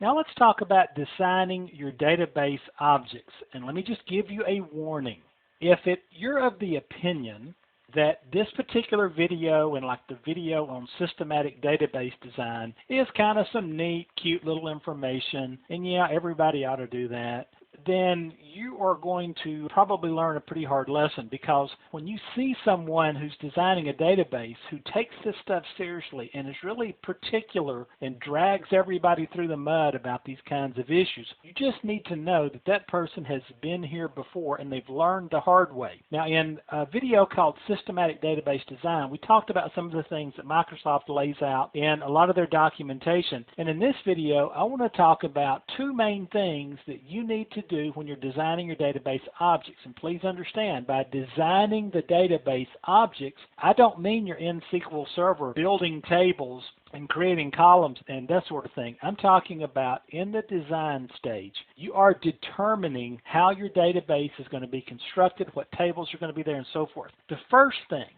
Now let's talk about designing your database objects. And let me just give you a warning. If you're of the opinion that this particular video and like the video on systematic database design is kind of some neat, cute little information, and yeah, everybody ought to do that, then you are going to probably learn a pretty hard lesson, because when you see someone who's designing a database who takes this stuff seriously and is really particular and drags everybody through the mud about these kinds of issues, you just need to know that that person has been here before and they've learned the hard way. Now, in a video called Systematic Database Design, we talked about some of the things that Microsoft lays out in a lot of their documentation. And in this video, I want to talk about two main things that you need to do when you're designing your database objects. And please understand, by designing the database objects, I don't mean you're in SQL Server building tables and creating columns and that sort of thing. I'm talking about in the design stage. You are determining how your database is going to be constructed, what tables are going to be there, and so forth. The first thing,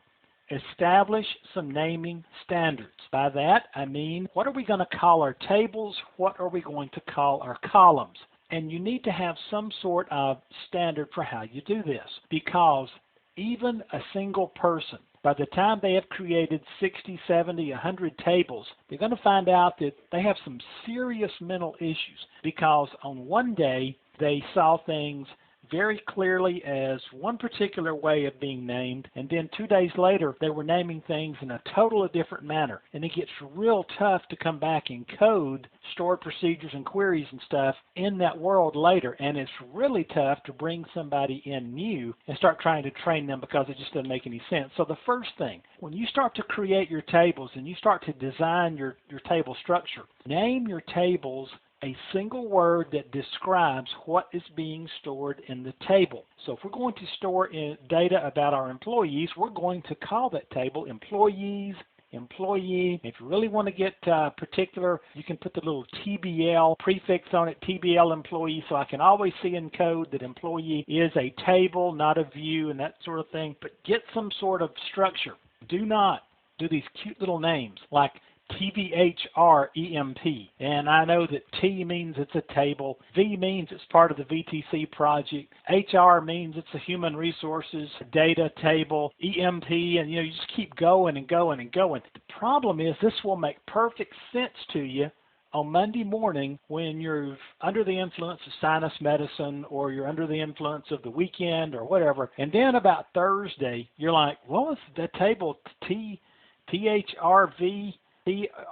establish some naming standards. By that, I mean, what are we going to call our tables? What are we going to call our columns? And you need to have some sort of standard for how you do this, because even a single person, by the time they have created 60, 70, 100 tables, they're going to find out that they have some serious mental issues, because on one day they saw things very clearly as one particular way of being named, and then 2 days later they were naming things in a totally different manner. And it gets real tough to come back and code stored procedures and queries and stuff in that world later, and it's really tough to bring somebody in new and start trying to train them, because it just doesn't make any sense. So the first thing, when you start to create your tables and you start to design your table structure, name your tables a single word that describes what is being stored in the table. So if we're going to store in data about our employees, we're going to call that table employees, employee. If you really want to get particular, you can put the little TBL prefix on it, TBL employee, so I can always see in code that employee is a table, not a view, and that sort of thing. But get some sort of structure. Do not do these cute little names like TVHREMP, and I know that T means it's a table, V means it's part of the VTC project, HR means it's a human resources data table, EMP, and you just keep going and going and going. The problem is this will make perfect sense to you on Monday morning when you're under the influence of sinus medicine, or you're under the influence of the weekend or whatever, and then about Thursday you're like, what was that table THRV?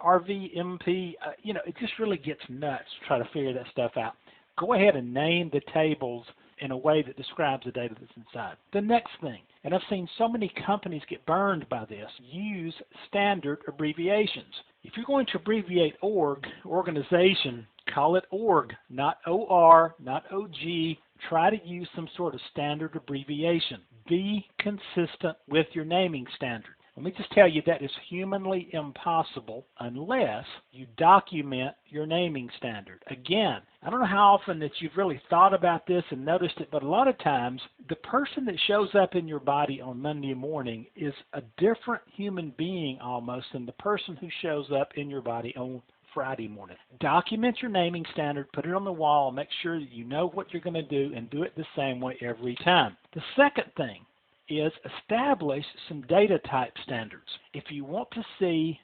RVMP, it just really gets nuts to try to figure that stuff out. Go ahead and name the tables in a way that describes the data that's inside. The next thing, and I've seen so many companies get burned by this, use standard abbreviations. If you're going to abbreviate organization, call it org, not OR, not OG. Try to use some sort of standard abbreviation. Be consistent with your naming standard. Let me just tell you that is humanly impossible unless you document your naming standard. Again, I don't know how often that you've really thought about this and noticed it, but a lot of times the person that shows up in your body on Monday morning is a different human being almost than the person who shows up in your body on Friday morning. Document your naming standard, put it on the wall, make sure that you know what you're going to do, and do it the same way every time. The second thing is establish some data type standards. If you want to see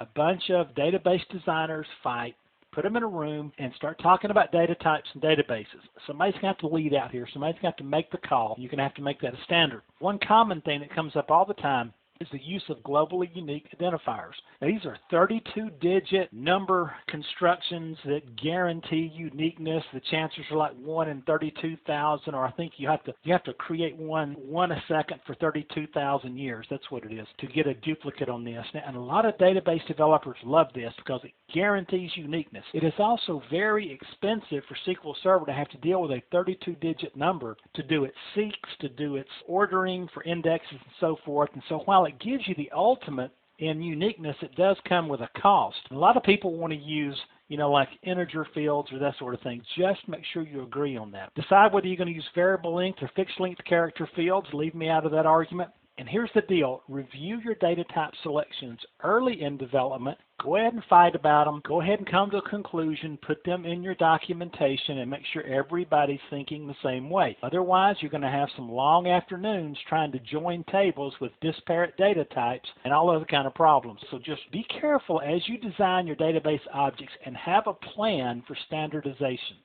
a bunch of database designers fight, put them in a room and start talking about data types and databases. Somebody's going to have to lead out here. Somebody's going to have to make the call. You're going to have to make that a standard. One common thing that comes up all the time is the use of globally unique identifiers. Now, these are 32-digit number constructions that guarantee uniqueness. The chances are like 1 in 32,000, or I think you have to create one a second for 32,000 years. That's what it is, to get a duplicate on this. Now, and a lot of database developers love this because it guarantees uniqueness. It is also very expensive for SQL Server to have to deal with a 32-digit number to do its seeks, to do its ordering for indexes and so forth. And so while it gives you the ultimate in uniqueness, it does come with a cost. A lot of people want to use, like integer fields or that sort of thing. Just make sure you agree on that. Decide whether you're going to use variable length or fixed length character fields. Leave me out of that argument. And here's the deal. Review your data type selections early in development. Go ahead and fight about them. Go ahead and come to a conclusion. Put them in your documentation and make sure everybody's thinking the same way. Otherwise, you're going to have some long afternoons trying to join tables with disparate data types and all other kind of problems. So just be careful as you design your database objects and have a plan for standardization.